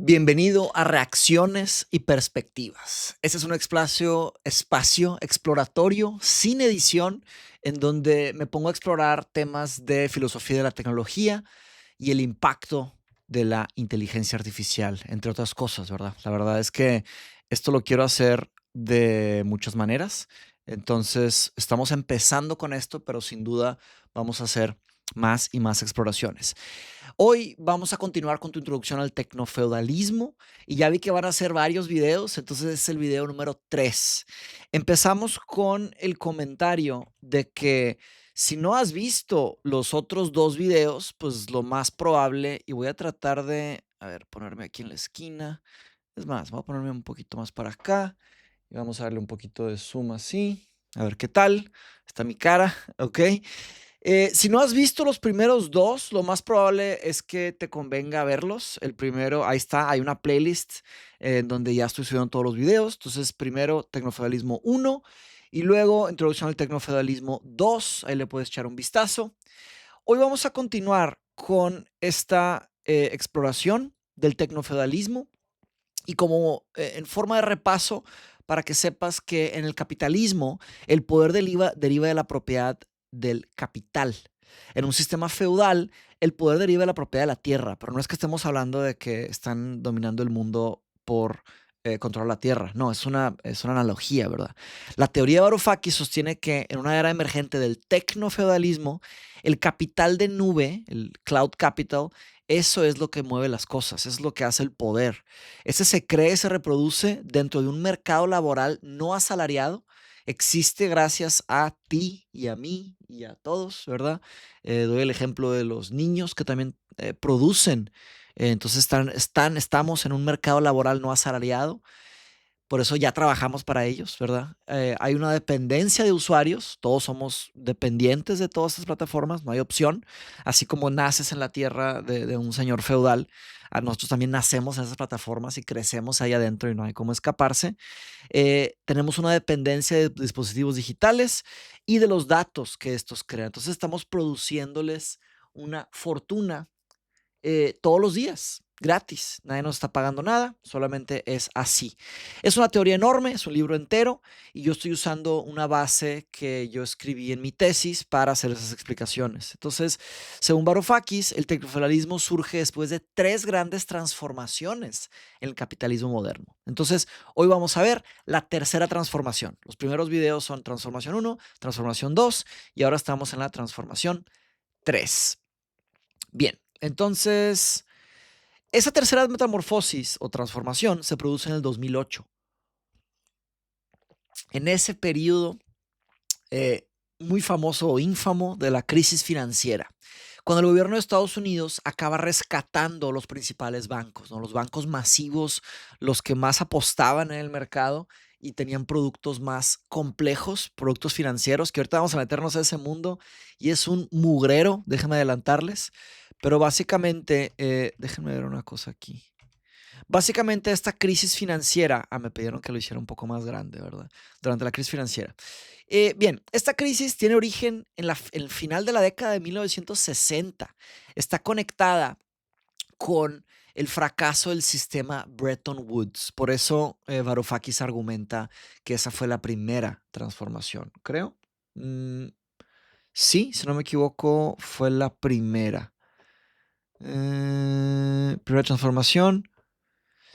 Bienvenido a Reacciones y Perspectivas. Este es un espacio exploratorio sin edición en donde me pongo a explorar temas de filosofía de la tecnología y el impacto de la inteligencia artificial, entre otras cosas, ¿verdad? La verdad es que esto lo quiero hacer de muchas maneras. Entonces, estamos empezando con esto, pero sin duda vamos a hacer más y más exploraciones. Hoy vamos a continuar con tu introducción al tecnofeudalismo y ya vi que van a ser varios videos, entonces es el video número 3. Empezamos con el comentario de que si no has visto los otros dos videos, pues lo más probable, y voy a tratar de, a ver, ponerme aquí en la esquina. Es más, voy a ponerme un poquito más para acá y vamos a darle un poquito de zoom así. A ver qué tal. Está mi cara, ¿ok? Si no has visto los primeros dos, lo más probable es que te convenga verlos. El primero, ahí está, hay una playlist en donde ya estoy subiendo todos los videos. Entonces, primero Tecnofeudalismo 1 y luego Introducción al Tecnofeudalismo 2. Ahí le puedes echar un vistazo. Hoy vamos a continuar con esta exploración del tecnofeudalismo y como en forma de repaso para que sepas que en el capitalismo el poder deriva de la propiedad del capital. En un sistema feudal el poder deriva de la propiedad de la tierra, pero no es que estemos hablando de que están dominando el mundo por controlar la tierra. No, es una analogía, ¿verdad? La teoría de Varoufakis sostiene que en una era emergente del tecnofeudalismo, el capital de nube, el cloud capital, eso es lo que mueve las cosas, es lo que hace el poder. Ese se cree, se reproduce dentro de un mercado laboral no asalariado. Existe gracias a ti y a mí y a todos, ¿verdad? Doy el ejemplo de los niños que también producen. Entonces estamos en un mercado laboral no asalariado. Por eso ya trabajamos para ellos, ¿verdad? Hay una dependencia de usuarios, todos somos dependientes de todas estas plataformas, no hay opción. Así como naces en la tierra de un señor feudal, a nosotros también nacemos en esas plataformas y crecemos ahí adentro y no hay cómo escaparse. Tenemos una dependencia de dispositivos digitales y de los datos que estos crean. Entonces estamos produciéndoles una fortuna todos los días, gratis. Nadie nos está pagando nada, solamente es así. Es una teoría enorme, es un libro entero y yo estoy usando una base que yo escribí en mi tesis para hacer esas explicaciones. Entonces, según Varoufakis, el tecnofeudalismo surge después de 3 grandes transformaciones en el capitalismo moderno. Entonces, hoy vamos a ver la tercera transformación. Los primeros videos son transformación 1, transformación 2 y ahora estamos en la transformación 3. Bien, entonces, esa tercera metamorfosis o transformación se produce en el 2008. En ese periodo muy famoso o ínfamo de la crisis financiera, cuando el gobierno de Estados Unidos acaba rescatando los principales bancos, ¿no? Los bancos masivos, los que más apostaban en el mercado y tenían productos más complejos, productos financieros, que ahorita vamos a meternos a ese mundo y es un mugrero, déjenme adelantarles, pero básicamente, déjenme ver una cosa aquí. Básicamente esta crisis financiera, me pidieron que lo hiciera un poco más grande, ¿verdad? Durante la crisis financiera. Bien, esta crisis tiene origen en el final de la década de 1960. Está conectada con el fracaso del sistema Bretton Woods. Por eso Varoufakis argumenta que esa fue la primera transformación, creo. Sí, si no me equivoco, fue la primera. Primera transformación.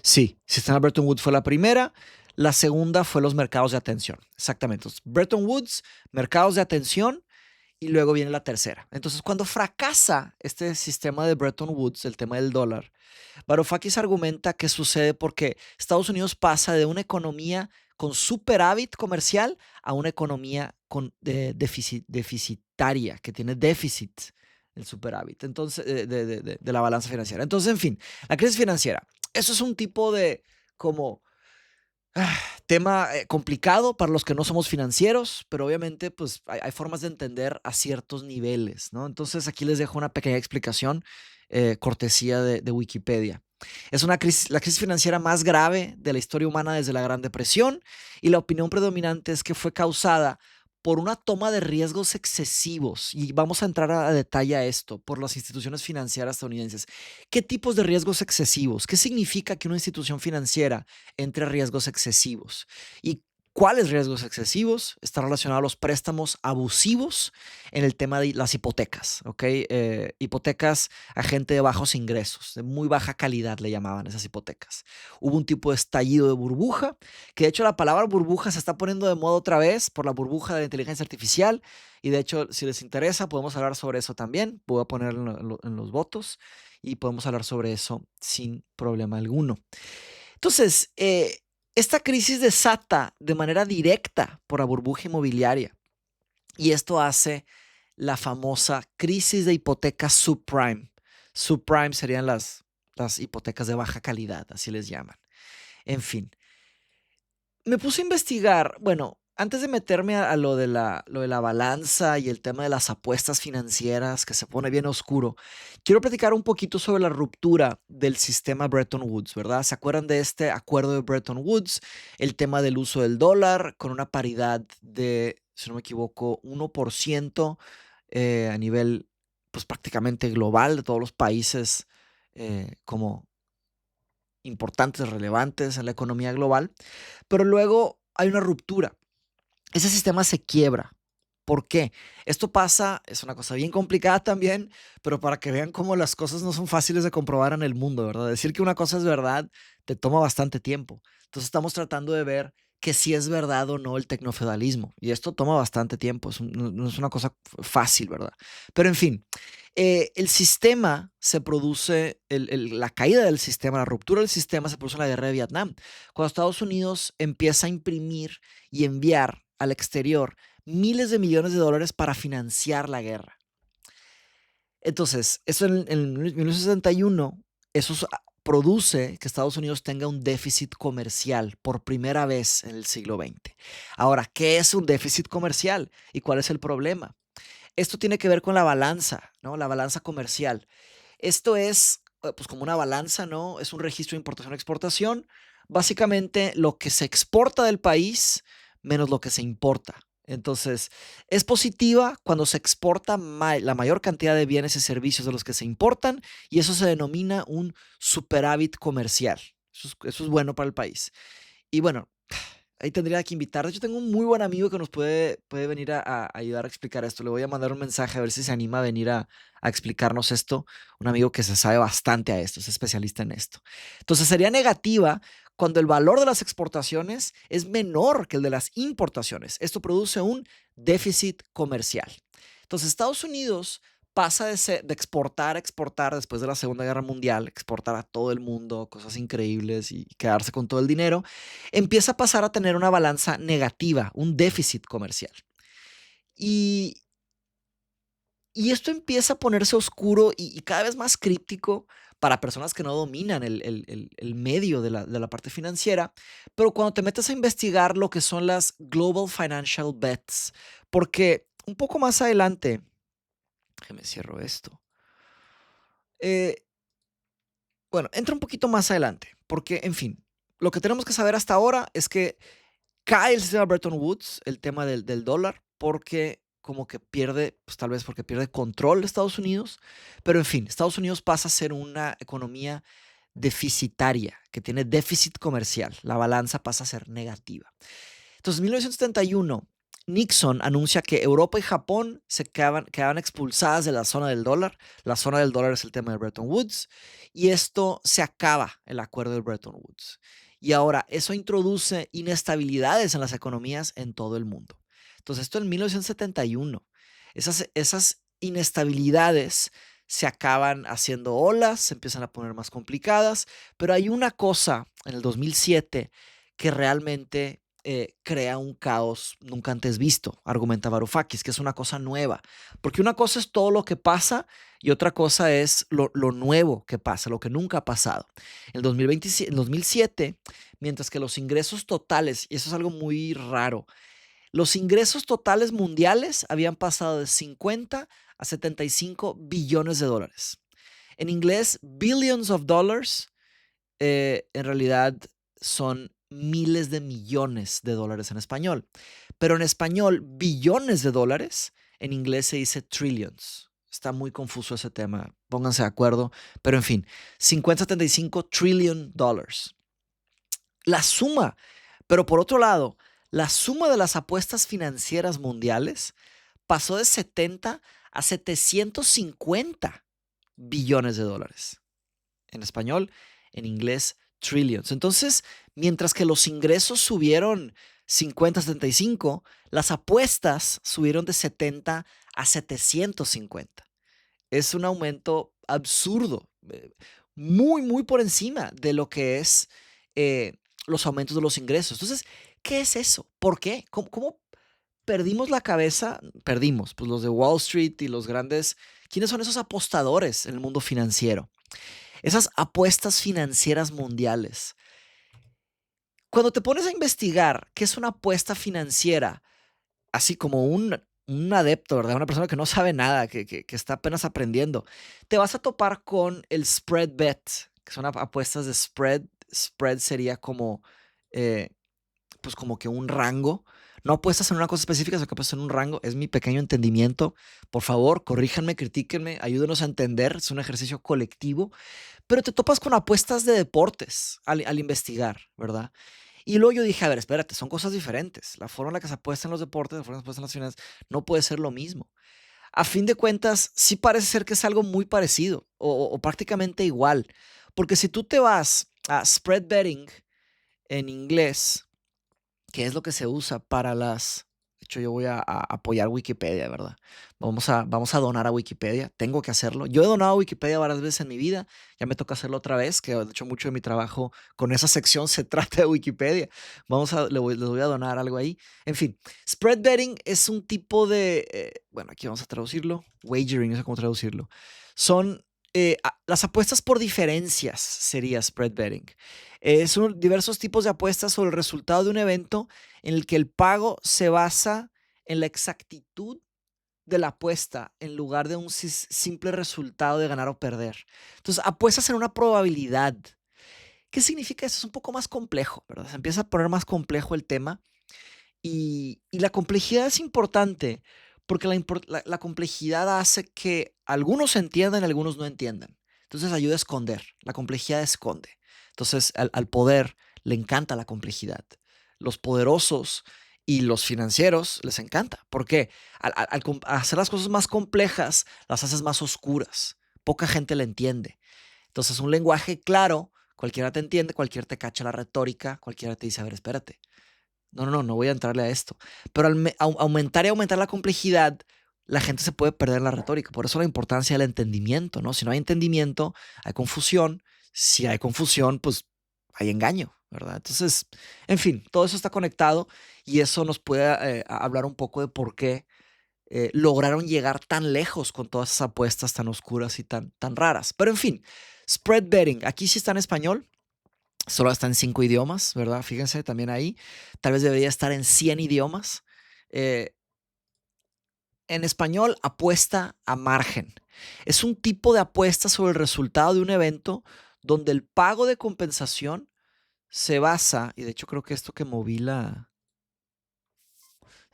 Sí, sistema Bretton Woods fue la primera. La segunda fue los mercados de atención. Exactamente. Entonces, Bretton Woods, mercados de atención y luego viene la tercera. Entonces, cuando fracasa este sistema de Bretton Woods, el tema del dólar, Varoufakis argumenta que sucede porque Estados Unidos pasa de una economía con superávit comercial a una economía con deficitaria, que tiene déficit el superávit, entonces, de la balanza financiera. Entonces, en fin, la crisis financiera. Eso es un tipo de como tema complicado para los que no somos financieros, pero obviamente pues hay formas de entender a ciertos niveles, ¿no? Entonces aquí les dejo una pequeña explicación, cortesía de Wikipedia. Es la crisis financiera más grave de la historia humana desde la Gran Depresión y la opinión predominante es que fue causada por una toma de riesgos excesivos. Y vamos a entrar a detalle a esto por las instituciones financieras estadounidenses. ¿Qué tipos de riesgos excesivos? ¿Qué significa que una institución financiera entre a riesgos excesivos? ¿Y cuáles riesgos excesivos? Está relacionado a los préstamos abusivos en el tema de las hipotecas, ¿ok? Hipotecas a gente de bajos ingresos, de muy baja calidad le llamaban esas hipotecas. Hubo un tipo de estallido de burbuja, que de hecho la palabra burbuja se está poniendo de moda otra vez por la burbuja de la inteligencia artificial, y de hecho, si les interesa, podemos hablar sobre eso también. Voy a ponerlo en los votos y podemos hablar sobre eso sin problema alguno. Entonces, esta crisis desata de manera directa por la burbuja inmobiliaria, y esto hace la famosa crisis de hipotecas subprime. Subprime serían las hipotecas de baja calidad, así les llaman. En fin, me puse a investigar, bueno, antes de meterme a lo de la balanza y el tema de las apuestas financieras que se pone bien oscuro, quiero platicar un poquito sobre la ruptura del sistema Bretton Woods, ¿verdad? ¿Se acuerdan de este acuerdo de Bretton Woods? El tema del uso del dólar con una paridad de, si no me equivoco, 1% a nivel, pues prácticamente global de todos los países como importantes, relevantes en la economía global. Pero luego hay una ruptura. Ese sistema se quiebra. ¿Por qué? Esto pasa, es una cosa bien complicada también, pero para que vean cómo las cosas no son fáciles de comprobar en el mundo, ¿verdad? Decir que una cosa es verdad te toma bastante tiempo. Entonces estamos tratando de ver que si es verdad o no el tecnofeudalismo. Y esto toma bastante tiempo, no es una cosa fácil, ¿verdad? Pero en fin, el sistema se produce, la caída del sistema, la ruptura del sistema se produce en la guerra de Vietnam, cuando Estados Unidos empieza a imprimir y enviar al exterior miles de millones de dólares para financiar la guerra. Entonces, eso en 1971, produce que Estados Unidos tenga un déficit comercial por primera vez en el siglo XX. Ahora, ¿qué es un déficit comercial y cuál es el problema? Esto tiene que ver con la balanza, ¿no? La balanza comercial. Esto es, pues como una balanza, ¿no? Es un registro de importación-exportación. Básicamente lo que se exporta del país menos lo que se importa. Entonces, es positiva cuando se exporta la mayor cantidad de bienes y servicios de los que se importan, y eso se denomina un superávit comercial. Eso es bueno para el país. Y bueno, ahí tendría que invitar. De hecho, tengo un muy buen amigo que nos puede venir a ayudar a explicar esto. Le voy a mandar un mensaje a ver si se anima a venir a explicarnos esto. Un amigo que se sabe bastante a esto, es especialista en esto. Entonces, sería negativa cuando el valor de las exportaciones es menor que el de las importaciones. Esto produce un déficit comercial. Entonces, Estados Unidos pasa de exportar a exportar después de la Segunda Guerra Mundial, exportar a todo el mundo cosas increíbles y quedarse con todo el dinero, empieza a pasar a tener una balanza negativa, un déficit comercial. Y, y esto empieza a ponerse oscuro y cada vez más críptico para personas que no dominan el medio de la parte financiera, pero cuando te metes a investigar lo que son las Global Financial Bets, porque un poco más adelante, déjeme cierro esto, eh, bueno, entra un poquito más adelante, porque, en fin, lo que tenemos que saber hasta ahora es que cae el sistema Bretton Woods, el tema del dólar, porque como que pierde, pues tal vez porque pierde control de Estados Unidos, pero en fin, Estados Unidos pasa a ser una economía deficitaria, que tiene déficit comercial, la balanza pasa a ser negativa. Entonces, en 1971, Nixon anuncia que Europa y Japón quedaban expulsadas de la zona del dólar. La zona del dólar es el tema de Bretton Woods, y esto se acaba el acuerdo de Bretton Woods. Y ahora eso introduce inestabilidades en las economías en todo el mundo. Entonces, esto en 1971. Esas inestabilidades se acaban haciendo olas, se empiezan a poner más complicadas, pero hay una cosa en el 2007 que realmente crea un caos nunca antes visto, argumenta Varoufakis, que es una cosa nueva. Porque una cosa es todo lo que pasa y otra cosa es lo nuevo que pasa, lo que nunca ha pasado. En el 2007, mientras que los ingresos totales, y eso es algo muy raro, los ingresos totales mundiales habían pasado de 50 a 75 billones de dólares. En inglés, billions of dollars en realidad son miles de millones de dólares en español. Pero en español, billones de dólares, en inglés se dice trillions. Está muy confuso ese tema, pónganse de acuerdo. Pero en fin, 50-75 trillion dollars. La suma, pero por otro lado, la suma de las apuestas financieras mundiales pasó de 70 a 750 billones de dólares. En español, en inglés, trillions. Entonces, mientras que los ingresos subieron 50-75, las apuestas subieron de 70 a 750. Es un aumento absurdo, muy, muy por encima de lo que es eh, los aumentos de los ingresos. Entonces, ¿qué es eso? ¿Por qué? ¿Cómo perdimos la cabeza? Perdimos, pues los de Wall Street y los grandes. ¿Quiénes son esos apostadores en el mundo financiero? Esas apuestas financieras mundiales. Cuando te pones a investigar qué es una apuesta financiera, así como un adepto, ¿verdad? Una persona que no sabe nada, que está apenas aprendiendo, te vas a topar con el spread bet, que son apuestas de spread. Spread sería como, eh, pues como que un rango. No apuestas en una cosa específica, sino que apuestas en un rango. Es mi pequeño entendimiento. Por favor, corríjanme, critíquenme, ayúdenos a entender. Es un ejercicio colectivo. Pero te topas con apuestas de deportes al investigar, ¿verdad? Y luego yo dije, a ver, espérate, son cosas diferentes. La forma en la que se apuesta en los deportes, la forma en la que se apuesta en las finanzas, no puede ser lo mismo. A fin de cuentas, sí parece ser que es algo muy parecido o prácticamente igual. Porque si tú te vas a spread betting en inglés, que es lo que se usa para las. De hecho, yo voy a apoyar Wikipedia, ¿verdad? Vamos a donar a Wikipedia. Tengo que hacerlo. Yo he donado a Wikipedia varias veces en mi vida. Ya me toca hacerlo otra vez, que de hecho mucho de mi trabajo con esa sección se trata de Wikipedia. Les voy a donar algo ahí. En fin, spread betting es un tipo de. Bueno, aquí vamos a traducirlo. Wagering, no sé cómo traducirlo. Son las apuestas por diferencias, sería spread betting. Son diversos tipos de apuestas sobre el resultado de un evento en el que el pago se basa en la exactitud de la apuesta en lugar de un simple resultado de ganar o perder. Entonces, apuestas en una probabilidad. ¿Qué significa eso? Es un poco más complejo, ¿verdad? Se empieza a poner más complejo el tema y la complejidad es importante porque la complejidad hace que algunos entiendan y algunos no entiendan. Entonces ayuda a esconder. La complejidad esconde. Entonces al poder le encanta la complejidad. Los poderosos y los financieros les encanta. ¿Por qué? Al hacer las cosas más complejas, las haces más oscuras. Poca gente le entiende. Entonces un lenguaje claro, cualquiera te entiende, cualquiera te cacha la retórica, cualquiera te dice, a ver, espérate. No voy a entrarle a esto. Pero al aumentar y aumentar la complejidad, la gente se puede perder la retórica. Por eso la importancia del entendimiento, ¿no? Si no hay entendimiento, hay confusión. Si hay confusión, pues hay engaño, ¿verdad? Entonces, en fin, todo eso está conectado y eso nos puede hablar un poco de por qué lograron llegar tan lejos con todas esas apuestas tan oscuras y tan raras. Pero en fin, spread betting, aquí sí está en español. Solo está en 5 idiomas, ¿verdad? Fíjense también ahí. Tal vez debería estar en 100 idiomas. Eh, en español, apuesta a margen. Es un tipo de apuesta sobre el resultado de un evento donde el pago de compensación se basa, y de hecho creo que esto que moví la.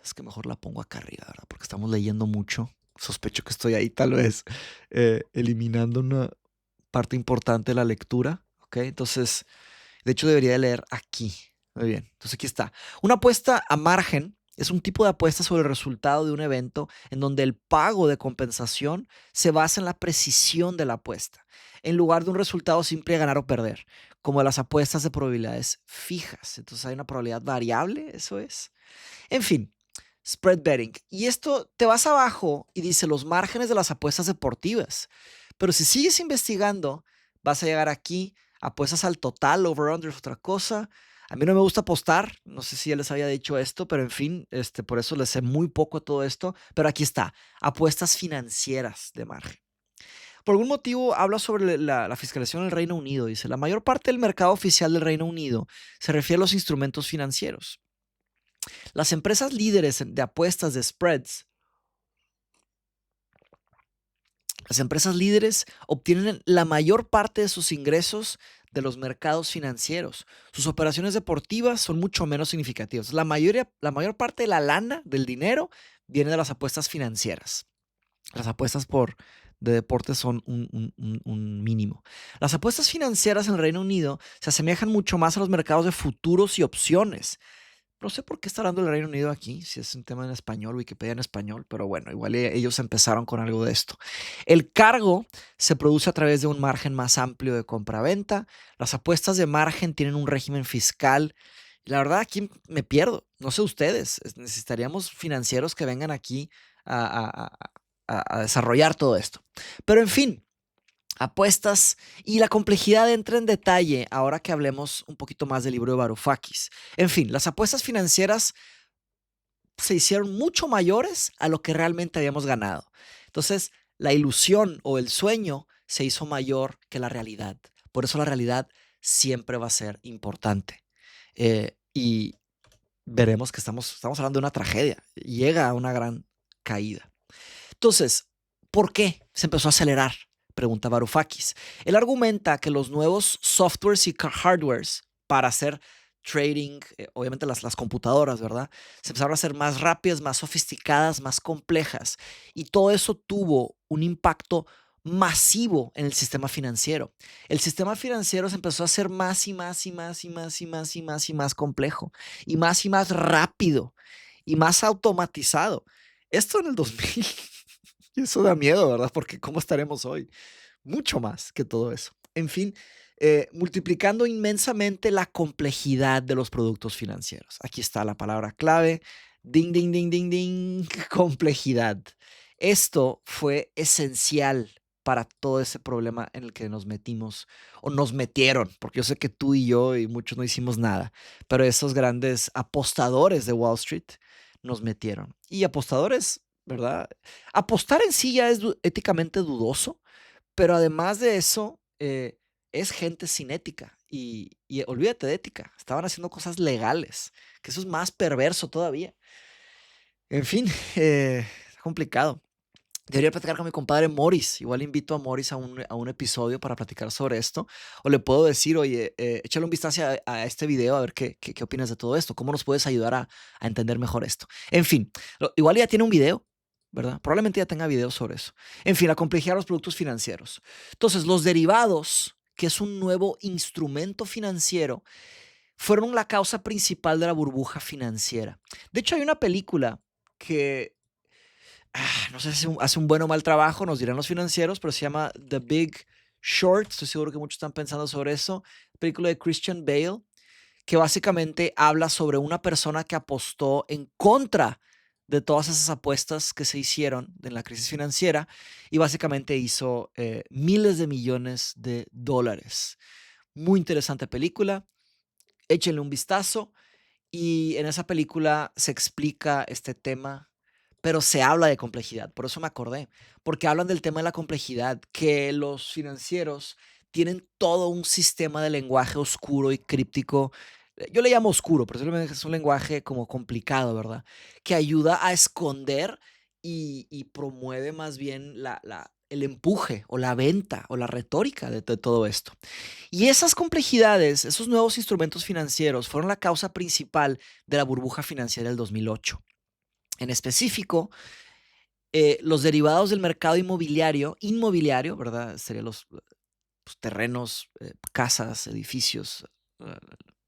Es que mejor la pongo acá arriba, ¿verdad? Porque estamos leyendo mucho. Sospecho que estoy ahí tal vez eliminando una parte importante de la lectura, ¿ok? Entonces, de hecho, debería de leer aquí. Muy bien. Entonces, aquí está. Una apuesta a margen es un tipo de apuesta sobre el resultado de un evento en donde el pago de compensación se basa en la precisión de la apuesta, en lugar de un resultado simple de ganar o perder, como las apuestas de probabilidades fijas. Entonces, hay una probabilidad variable, eso es. En fin, spread betting. Y esto te vas abajo y dice los márgenes de las apuestas deportivas. Pero si sigues investigando, vas a llegar aquí. Apuestas al total, over-under es otra cosa. A mí no me gusta apostar, no sé si ya les había dicho esto, pero en fin, por eso les sé muy poco de todo esto. Pero aquí está, apuestas financieras de margen. Por algún motivo habla sobre la fiscalización del Reino Unido. Dice, la mayor parte del mercado oficial del Reino Unido se refiere a los instrumentos financieros. Las empresas líderes de apuestas de spreads, las empresas líderes obtienen la mayor parte de sus ingresos de los mercados financieros. Sus operaciones deportivas son mucho menos significativas. La mayor parte de la lana, del dinero, viene de las apuestas financieras. Las apuestas de deportes son un mínimo. Las apuestas financieras en el Reino Unido se asemejan mucho más a los mercados de futuros y opciones. No sé por qué está hablando del Reino Unido aquí, si es un tema en español, Wikipedia en español, pero bueno, igual ellos empezaron con algo de esto. El cargo se produce a través de un margen más amplio de compra-venta. Las apuestas de margen tienen un régimen fiscal. La verdad, aquí me pierdo. No sé ustedes, necesitaríamos financieros que vengan aquí a, a- a desarrollar todo esto. Pero en fin, apuestas y la complejidad entra en detalle ahora que hablemos un poquito más del libro de Varoufakis. En fin, las apuestas financieras se hicieron mucho mayores a lo que realmente habíamos ganado. Entonces, la ilusión o el sueño se hizo mayor que la realidad. Por eso la realidad siempre va a ser importante. Y veremos que estamos hablando de una tragedia. Llega a una gran caída. Entonces, ¿por qué se empezó a acelerar? Pregunta Varoufakis. Él argumenta que los nuevos softwares y hardwares para hacer trading, obviamente las computadoras, ¿verdad? Se empezaron a hacer más rápidas, más sofisticadas, más complejas. Y todo eso tuvo un impacto masivo en el sistema financiero. El sistema financiero se empezó a hacer más y más y más y más y más y más y más complejo y más rápido y más automatizado. Esto en el 2000. Y eso da miedo, ¿verdad? Porque ¿cómo estaremos hoy? Mucho más que todo eso. En fin, multiplicando inmensamente la complejidad de los productos financieros. Aquí está la palabra clave. Ding, ding, ding, ding, ding. Complejidad. Esto fue esencial para todo ese problema en el que nos metimos o nos metieron, porque yo sé que tú y yo y muchos no hicimos nada, pero esos grandes apostadores de Wall Street nos metieron. Y apostadores, ¿verdad? Apostar en sí ya es éticamente dudoso, pero además de eso, es gente sin ética. Y olvídate de ética, estaban haciendo cosas legales, que eso es más perverso todavía. En fin, es complicado. Debería platicar con mi compadre Morris. Igual invito a Morris a un episodio para platicar sobre esto. O le puedo decir, oye, échale un vistazo a este video a ver qué opinas de todo esto. ¿Cómo nos puedes ayudar a entender mejor esto? En fin, igual ya tiene un video, ¿verdad? Probablemente ya tenga videos sobre eso. En fin, la complejidad de los productos financieros. Entonces, los derivados, que es un nuevo instrumento financiero, fueron la causa principal de la burbuja financiera. De hecho, hay una película que no sé si hace un buen o mal trabajo, nos dirán los financieros, pero se llama The Big Short. Estoy seguro que muchos están pensando sobre eso. Película de Christian Bale, que básicamente habla sobre una persona que apostó en contra de todas esas apuestas que se hicieron en la crisis financiera y básicamente hizo miles de millones de dólares. Muy interesante película. Échenle un vistazo. Y en esa película se explica este tema, pero se habla de complejidad. Por eso me acordé, porque hablan del tema de la complejidad, que los financieros tienen todo un sistema de lenguaje oscuro y críptico. Yo le llamo oscuro, pero simplemente es un lenguaje como complicado, ¿verdad? Que ayuda a esconder y promueve más bien el empuje o la venta o la retórica de todo esto. Y esas complejidades, esos nuevos instrumentos financieros fueron la causa principal de la burbuja financiera del 2008. En específico, los derivados del mercado inmobiliario, ¿verdad? Serían los pues, terrenos, casas, edificios,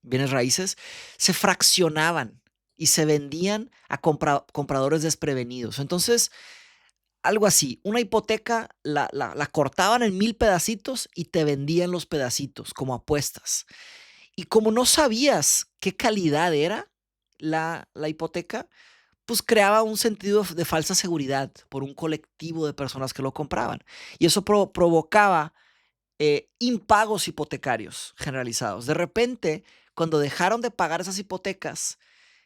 bienes raíces, se fraccionaban y se vendían a compradores desprevenidos. Entonces, algo así, una hipoteca la cortaban en 1000 pedacitos y te vendían los pedacitos como apuestas. Y como no sabías qué calidad era la hipoteca, pues creaba un sentido de falsa seguridad por un colectivo de personas que lo compraban. Y eso provocaba impagos hipotecarios generalizados. De repente, cuando dejaron de pagar esas hipotecas,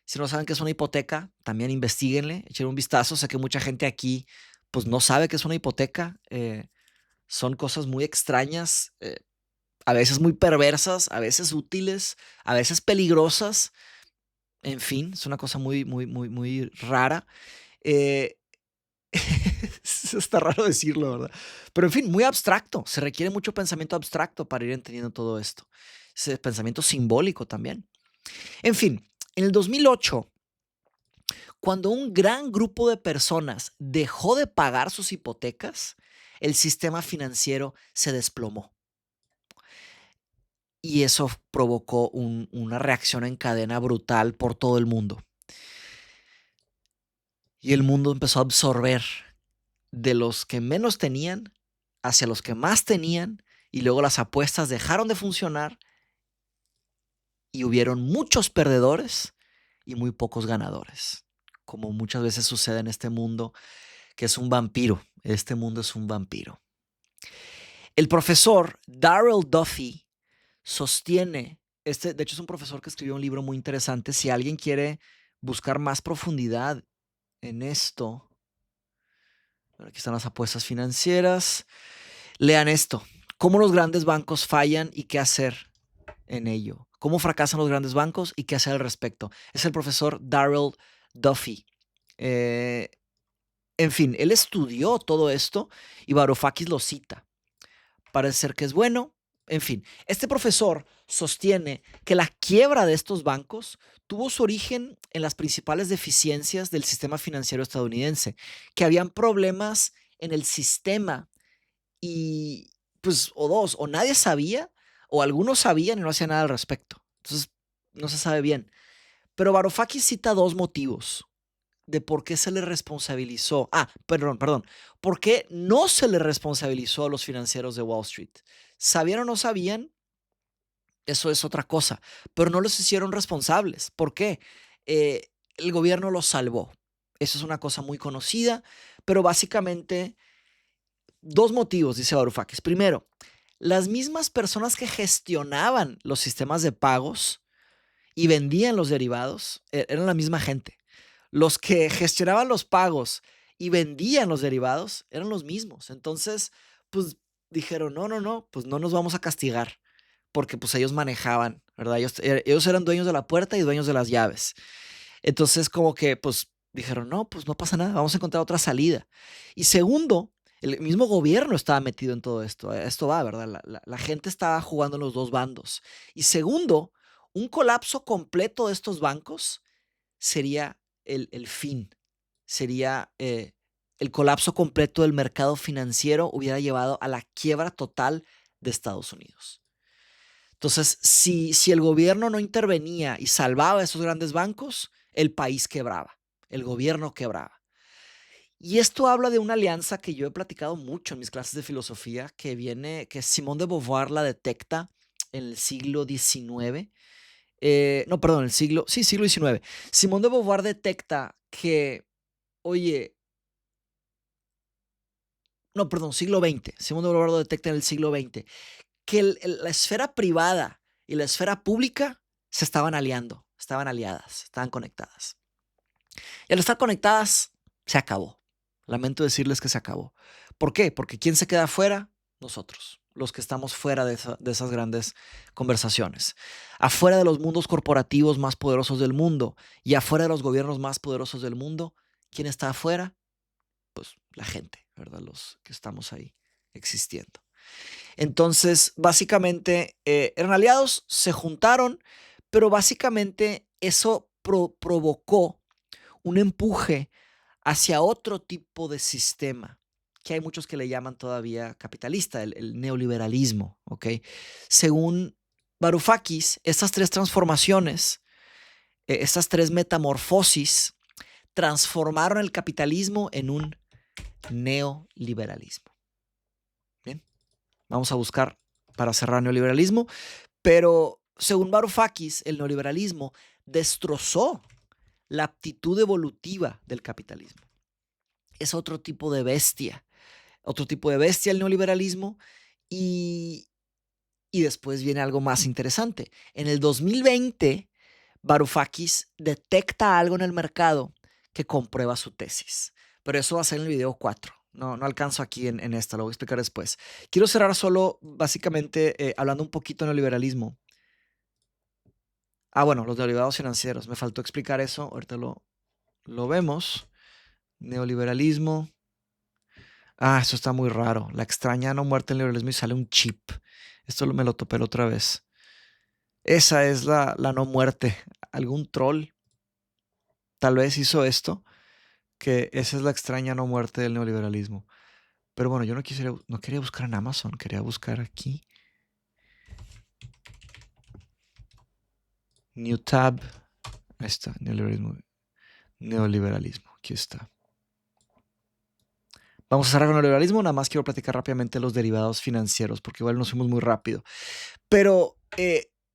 si no saben qué es una hipoteca, también investiguenle, echen un vistazo. Sé que mucha gente aquí pues no sabe qué es una hipoteca. Son cosas muy extrañas, a veces muy perversas, a veces útiles, a veces peligrosas. En fin, es una cosa muy, muy, muy, muy rara. Eh, Está raro decirlo, ¿verdad? Pero en fin, muy abstracto. Se requiere mucho pensamiento abstracto para ir entendiendo todo esto. Ese pensamiento simbólico también. En fin, en el 2008, cuando un gran grupo de personas dejó de pagar sus hipotecas, el sistema financiero se desplomó. Y eso provocó una reacción en cadena brutal por todo el mundo. Y el mundo empezó a absorber de los que menos tenían hacia los que más tenían, y luego las apuestas dejaron de funcionar y hubieron muchos perdedores y muy pocos ganadores, como muchas veces sucede en este mundo, que es un vampiro. Este mundo es un vampiro. El profesor Darrell Duffy sostiene, de hecho es un profesor que escribió un libro muy interesante. Si alguien quiere buscar más profundidad en esto, aquí están las apuestas financieras, lean esto: cómo los grandes bancos fallan y qué hacer en ello. Cómo fracasan los grandes bancos y qué hacer al respecto. Es el profesor Darrell Duffy. En fin, él estudió todo esto y Varoufakis lo cita. Parece ser que es bueno. En fin, este profesor sostiene que la quiebra de estos bancos tuvo su origen en las principales deficiencias del sistema financiero estadounidense, que habían problemas en el sistema y pues o nadie sabía o algunos sabían y no hacían nada al respecto. Entonces no se sabe bien. Pero Varoufakis cita dos motivos de por qué se le responsabilizó. Perdón. ¿Por qué no se le responsabilizó a los financieros de Wall Street? ¿Sabían o no sabían? Eso es otra cosa. Pero no los hicieron responsables. ¿Por qué? El gobierno los salvó. Eso es una cosa muy conocida, pero básicamente dos motivos, dice Varoufakis. Primero, las mismas personas que gestionaban los sistemas de pagos y vendían los derivados eran la misma gente. Los que gestionaban los pagos y vendían los derivados eran los mismos. Entonces, pues dijeron, no, pues no nos vamos a castigar, porque pues ellos manejaban, ¿verdad? Ellos eran dueños de la puerta y dueños de las llaves. Entonces, como que pues dijeron, no, pues no pasa nada, vamos a encontrar otra salida. Y segundo, el mismo gobierno estaba metido en todo esto. Esto va, ¿verdad? La gente estaba jugando en los dos bandos. Y segundo, un colapso completo de estos bancos sería el fin. Sería el colapso completo del mercado financiero, hubiera llevado a la quiebra total de Estados Unidos. Entonces, si el gobierno no intervenía y salvaba a esos grandes bancos, el país quebraba, el gobierno quebraba. Y esto habla de una alianza que yo he platicado mucho en mis clases de filosofía, que Simone de Beauvoir la detecta en el siglo XIX. No, perdón, siglo XIX. Simone de Beauvoir detecta que, oye, no, perdón, siglo XX. Simone de Beauvoir lo detecta en el siglo XX, que la esfera privada y la esfera pública se estaban aliando, estaban aliadas, estaban conectadas. Y al estar conectadas, se acabó. Lamento decirles que se acabó. ¿Por qué? Porque ¿quién se queda afuera? Nosotros, los que estamos fuera de esas grandes conversaciones. Afuera de los mundos corporativos más poderosos del mundo y afuera de los gobiernos más poderosos del mundo, ¿quién está afuera? Pues la gente, ¿verdad? Los que estamos ahí existiendo. Entonces, básicamente, eran aliados, se juntaron, pero básicamente eso provocó un empuje hacia otro tipo de sistema, que hay muchos que le llaman todavía capitalista, el neoliberalismo, ¿ok? Según Varoufakis, estas tres transformaciones, estas tres metamorfosis, transformaron el capitalismo en un neoliberalismo. Bien, vamos a buscar para cerrar neoliberalismo, pero según Varoufakis, el neoliberalismo destrozó la aptitud evolutiva del capitalismo. Es otro tipo de bestia el neoliberalismo. Y después viene algo más interesante. En el 2020, Varoufakis detecta algo en el mercado que comprueba su tesis. Pero eso va a ser en el video 4. No alcanzo aquí en esta, lo voy a explicar después. Quiero cerrar solo básicamente hablando un poquito de neoliberalismo. Bueno, los derivados financieros. Me faltó explicar eso. Ahorita lo vemos. Neoliberalismo. Eso está muy raro. La extraña no muerte del neoliberalismo y sale un chip. Me lo topé la otra vez. Esa es la no muerte. Algún troll tal vez hizo esto, que esa es la extraña no muerte del neoliberalismo. Pero bueno, yo no quería buscar en Amazon, quería buscar aquí. New tab. Ahí está, neoliberalismo. Neoliberalismo, aquí está. Vamos a cerrar con el neoliberalismo. Nada más quiero platicar rápidamente los derivados financieros, porque igual nos fuimos muy rápido. Pero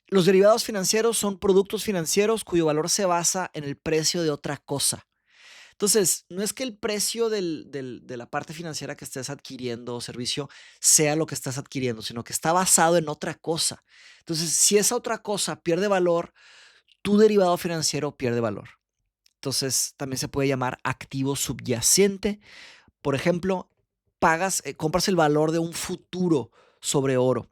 los derivados financieros son productos financieros cuyo valor se basa en el precio de otra cosa. Entonces, no es que el precio de la parte financiera que estés adquiriendo o servicio sea lo que estás adquiriendo, sino que está basado en otra cosa. Entonces, si esa otra cosa pierde valor, tu derivado financiero pierde valor. Entonces, también se puede llamar activo subyacente. Por ejemplo, compras el valor de un futuro sobre oro.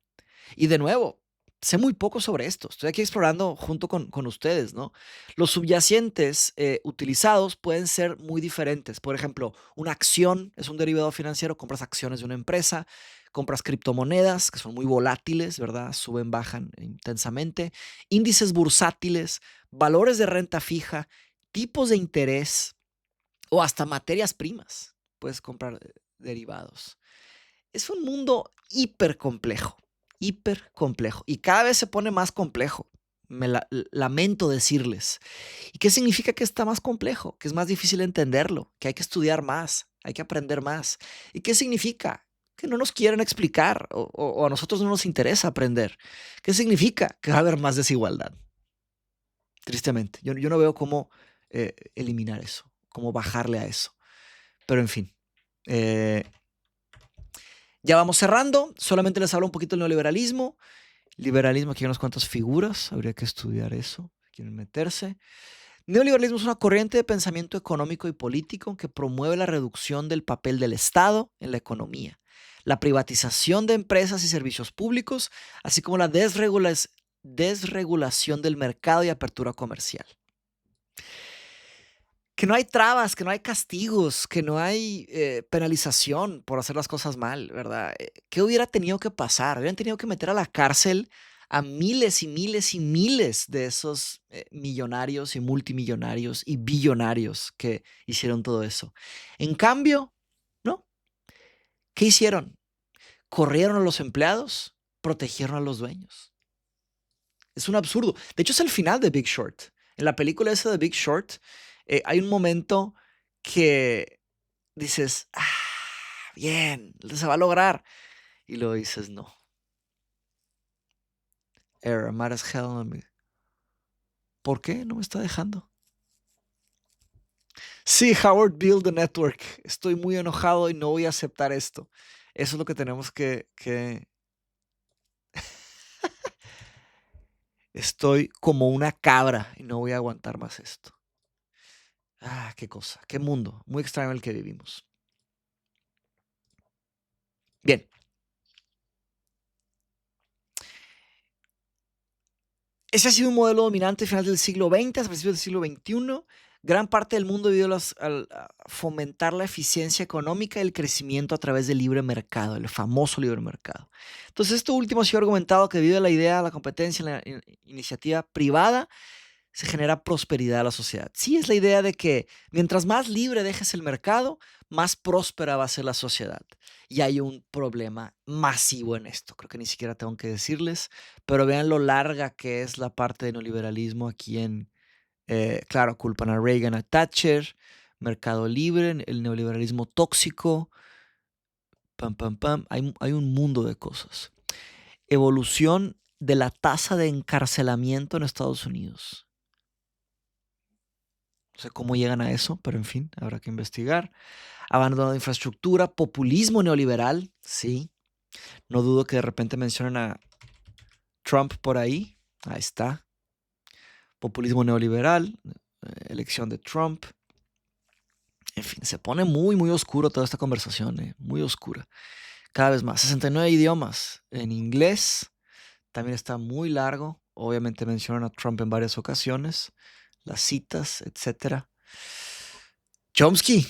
Y de nuevo, sé muy poco sobre esto. Estoy aquí explorando junto con ustedes, ¿no? Los subyacentes utilizados pueden ser muy diferentes. Por ejemplo, una acción es un derivado financiero. Compras acciones de una empresa, compras criptomonedas que son muy volátiles, ¿verdad? Suben, bajan intensamente. Índices bursátiles, valores de renta fija, tipos de interés o hasta materias primas. Puedes comprar derivados. Es un mundo hiper complejo y cada vez se pone más complejo. Lamento decirles. ¿Y qué significa que está más complejo? Que es más difícil entenderlo, que hay que estudiar más, hay que aprender más. ¿Y qué significa? Que no nos quieren explicar o a nosotros no nos interesa aprender. ¿Qué significa? Que va a haber más desigualdad. Tristemente, yo no veo cómo eliminar eso, cómo bajarle a eso. Pero en fin, ya vamos cerrando. Solamente les hablo un poquito del neoliberalismo. Liberalismo, aquí hay unas cuantas figuras. Habría que estudiar eso. Si quieren meterse. Neoliberalismo es una corriente de pensamiento económico y político que promueve la reducción del papel del Estado en la economía, la privatización de empresas y servicios públicos, así como la desregulación del mercado y apertura comercial. Que no hay trabas, que no hay castigos, que no hay penalización por hacer las cosas mal, ¿verdad? ¿Qué hubiera tenido que pasar? Hubieran tenido que meter a la cárcel a miles y miles y miles de esos millonarios y multimillonarios y billonarios que hicieron todo eso. En cambio, ¿no? ¿Qué hicieron? Corrieron a los empleados, protegieron a los dueños. Es un absurdo. De hecho, es el final de Big Short. En la película esa de Big Short, hay un momento que dices, bien, se va a lograr. Y luego dices, no. Error, mad as hell. ¿Por qué no me está dejando? Sí, Howard build the network. Estoy muy enojado y no voy a aceptar esto. Eso es lo que tenemos que... Estoy como una cabra y no voy a aguantar más esto. Qué cosa, qué mundo. Muy extraño el que vivimos. Bien. Ese ha sido un modelo dominante a finales del siglo XX, a principios del siglo XXI. Gran parte del mundo debido a fomentar la eficiencia económica y el crecimiento a través del libre mercado, el famoso libre mercado. Entonces, esto último ha sido argumentado que debido a la idea, la competencia, la iniciativa privada, se genera prosperidad a la sociedad. Sí, es la idea de que mientras más libre dejes el mercado, más próspera va a ser la sociedad. Y hay un problema masivo en esto. Creo que ni siquiera tengo que decirles, pero vean lo larga que es la parte del neoliberalismo aquí claro, culpan a Reagan, a Thatcher, mercado libre, el neoliberalismo tóxico, pam, pam, pam. Hay un mundo de cosas. Evolución de la tasa de encarcelamiento en Estados Unidos. No sé cómo llegan a eso, pero en fin, habrá que investigar. Abandono de infraestructura, populismo neoliberal, sí. No dudo que de repente mencionen a Trump por ahí. Ahí está. Populismo neoliberal, elección de Trump. En fin, se pone muy, muy oscuro toda esta conversación, muy oscura. Cada vez más. 69 idiomas en inglés. También está muy largo. Obviamente mencionan a Trump en varias ocasiones. Las citas, etcétera. Chomsky.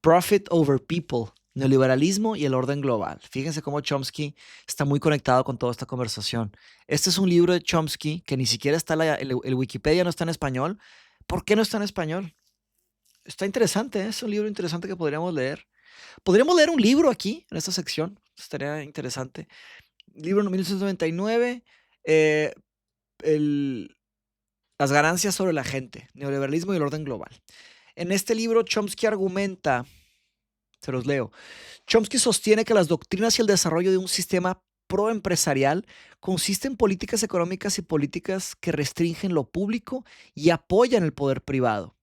Profit over People, neoliberalismo y el orden global. Fíjense cómo Chomsky está muy conectado con toda esta conversación. Este es un libro de Chomsky que ni siquiera está, el Wikipedia no está en español. ¿Por qué no está en español? Está interesante, ¿eh? Es un libro interesante que podríamos leer. Podríamos leer un libro aquí, en esta sección. Estaría interesante. Libro 1999, eh, Las ganancias sobre la gente, neoliberalismo y el orden global. En este libro, Chomsky argumenta, se los leo, Chomsky sostiene que las doctrinas y el desarrollo de un sistema proempresarial consiste en políticas económicas y políticas que restringen lo público y apoyan el poder privado.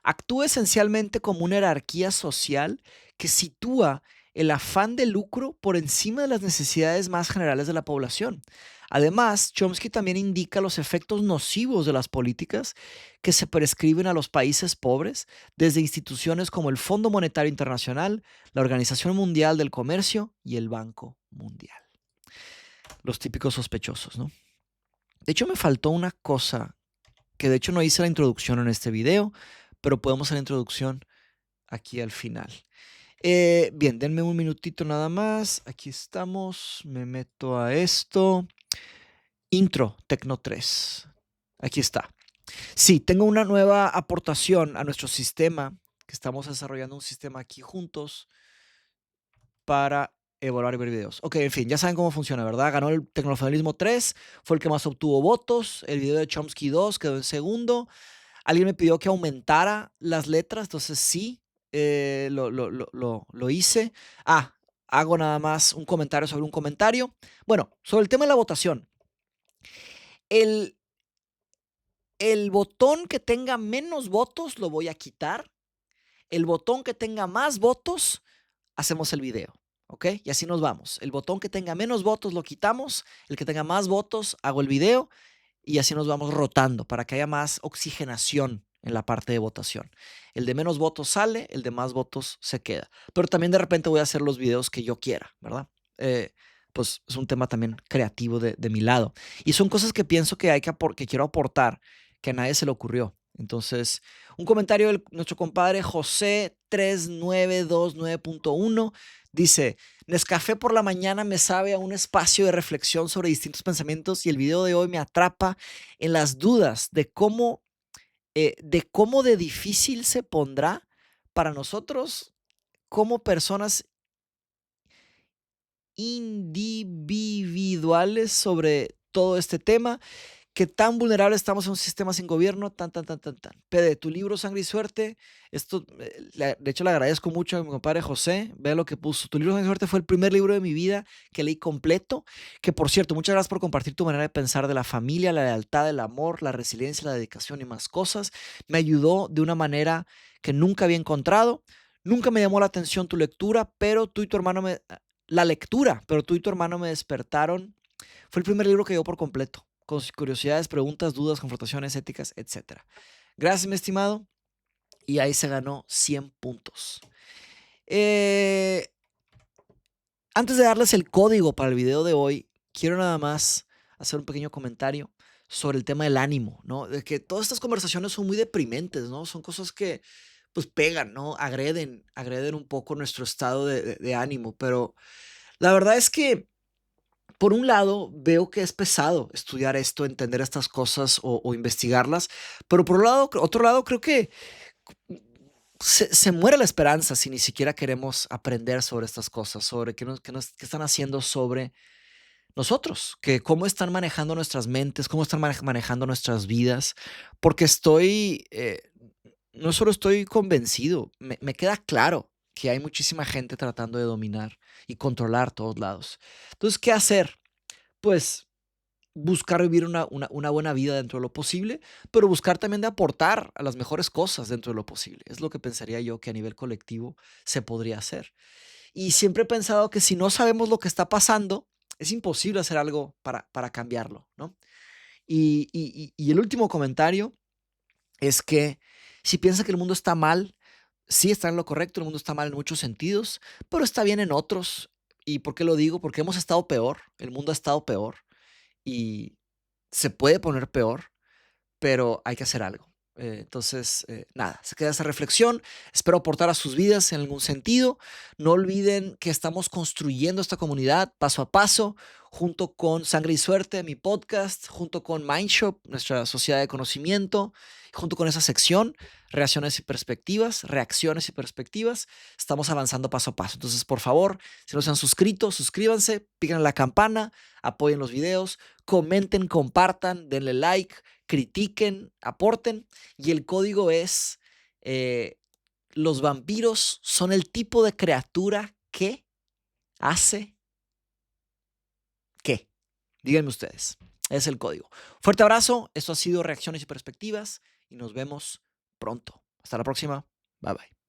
Actúa esencialmente como una jerarquía social que sitúa el afán de lucro por encima de las necesidades más generales de la población. Además, Chomsky también indica los efectos nocivos de las políticas que se prescriben a los países pobres desde instituciones como el Fondo Monetario Internacional, la Organización Mundial del Comercio y el Banco Mundial. Los típicos sospechosos, ¿no? De hecho, me faltó una cosa que de hecho no hice la introducción en este video, pero podemos hacer la introducción aquí al final. Bien, denme un minutito nada más. Aquí estamos. Me meto a esto. Intro, Tecno 3. Aquí está. Sí, tengo una nueva aportación a nuestro sistema, que estamos desarrollando un sistema aquí juntos para evaluar y ver videos. Ok, en fin, ya saben cómo funciona, ¿verdad? Ganó el Tecnofederalismo 3, fue el que más obtuvo votos. El video de Chomsky 2 quedó en segundo. Alguien me pidió que aumentara las letras, entonces sí, lo hice. Hago nada más un comentario sobre un comentario. Bueno, sobre el tema de la votación. El botón que tenga menos votos lo voy a quitar. El botón que tenga más votos, hacemos el video. ¿Ok? Y así nos vamos. El botón que tenga menos votos lo quitamos. El que tenga más votos, hago el video. Y así nos vamos rotando para que haya más oxigenación en la parte de votación. El de menos votos sale, el de más votos se queda. Pero también de repente voy a hacer los videos que yo quiera, ¿verdad? Pues es un tema también creativo de mi lado. Y son cosas que pienso que que quiero aportar, que a nadie se le ocurrió. Entonces, un comentario de nuestro compadre José 3929.1 dice: Nescafé por la mañana me sabe a un espacio de reflexión sobre distintos pensamientos y el video de hoy me atrapa en las dudas de cómo de difícil se pondrá para nosotros como personas individuales sobre todo este tema. ¿Qué tan vulnerable estamos en un sistema sin gobierno? Tan. Pede, tu libro Sangre y Suerte. Esto, de hecho, le agradezco mucho a mi compadre José. Vea lo que puso. Tu libro Sangre y Suerte fue el primer libro de mi vida que leí completo. Que, por cierto, muchas gracias por compartir tu manera de pensar de la familia, la lealtad, el amor, la resiliencia, la dedicación y más cosas. Me ayudó de una manera que nunca había encontrado. Nunca me llamó la atención tu lectura, pero tú y tu hermano la lectura, pero tú y tu hermano me despertaron. Fue el primer libro que llegó por completo, con sus curiosidades, preguntas, dudas, confrontaciones éticas, etc. Gracias, mi estimado. Y ahí se ganó 100 puntos. Antes de darles el código para el video de hoy, quiero nada más hacer un pequeño comentario sobre el tema del ánimo, ¿no? De que todas estas conversaciones son muy deprimentes, ¿no? Son cosas que pues pegan, ¿no? Agreden un poco nuestro estado de ánimo, pero la verdad es que por un lado, veo que es pesado estudiar esto, entender estas cosas o investigarlas, pero por otro lado, creo que se muere la esperanza si ni siquiera queremos aprender sobre estas cosas, sobre qué están haciendo sobre nosotros, que cómo están manejando nuestras mentes, cómo están manejando nuestras vidas, porque no solo estoy convencido, me queda claro que hay muchísima gente tratando de dominar y controlar todos lados. Entonces, ¿qué hacer? Pues buscar vivir una buena vida dentro de lo posible, pero buscar también de aportar a las mejores cosas dentro de lo posible. Es lo que pensaría yo que a nivel colectivo se podría hacer. Y siempre he pensado que si no sabemos lo que está pasando, es imposible hacer algo para cambiarlo, ¿no? Y el último comentario es que si piensa que el mundo está mal, sí está en lo correcto, el mundo está mal en muchos sentidos, pero está bien en otros. ¿Y por qué lo digo? Porque hemos estado peor, el mundo ha estado peor y se puede poner peor, pero hay que hacer algo. Nada, se queda esa reflexión. Espero aportar a sus vidas en algún sentido. No olviden que estamos construyendo esta comunidad paso a paso, junto con Sangre y Suerte, mi podcast, junto con Mindshop, nuestra sociedad de conocimiento, junto con esa sección, reacciones y perspectivas. Estamos avanzando paso a paso. Entonces, por favor, si no se han suscrito, suscríbanse, piquen la campana, apoyen los videos, comenten, compartan, denle like, critiquen, aporten. Y el código es, los vampiros son el tipo de criatura que hace ¿qué? Díganme ustedes. Es el código. Fuerte abrazo. Esto ha sido Reacciones y Perspectivas y nos vemos pronto. Hasta la próxima. Bye bye.